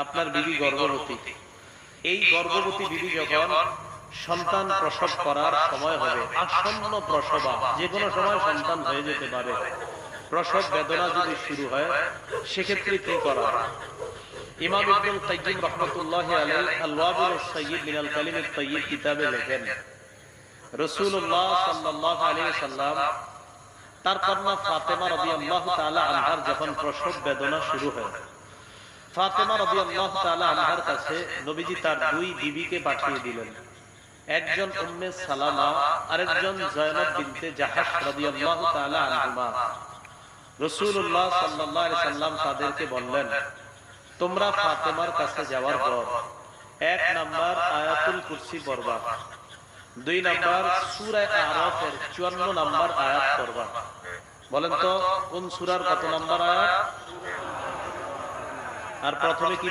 আপনার বিবি গর্ভবতী। এই গর্ভবতী বিবি যখন সন্তান প্রসব করার সময় হবে, আসন্ন প্রসবা, যে কোনো সময় সন্তান হয়ে যেতে পারে, প্রসব বেদনা যদি শুরু হয়, সেক্ষেত্রে কি করা? ইমাম ইবনুল কাইয়্যিম রাহমাতুল্লাহি আলাইহি আল-ওয়াবিলুস সাইয়্যিব মিনাল কালিমিত তাইয়্যিব কিতাবে লেখেন, রাসূলুল্লাহ সাল্লাল্লাহু আলাইহি ওয়াসাল্লাম তার কন্যা ফাতেমা রাদিয়াল্লাহু তাআলা আনহার যখন প্রসব বেদনা শুরু হয়, ফাতেমা রাদিয়াল্লাহু তাআলা আনহার কাছে নবীজি তার দুই বিবিকে পাঠিয়ে দিলেন। একজন উম্মে সালামা, আরেকজন জয়নব বিনতে জাহাশ রাদিয়াল্লাহু তাআলা আনহুমা। রাসূলুল্লাহ সাল্লাল্লাহু আলাইহি সাল্লাম তাদেরকে বললেন, তোমরা ফাতেমার কাছে যাওয়ার পর ১ নাম্বার আয়াতুল কুরসি পড়বা, ২ নাম্বার সূরা আরাফের ৫৪ নাম্বার আয়াত পড়বা। বলেন তো কোন সূরার কত নাম্বার আয়াত? আর প্রথমে কি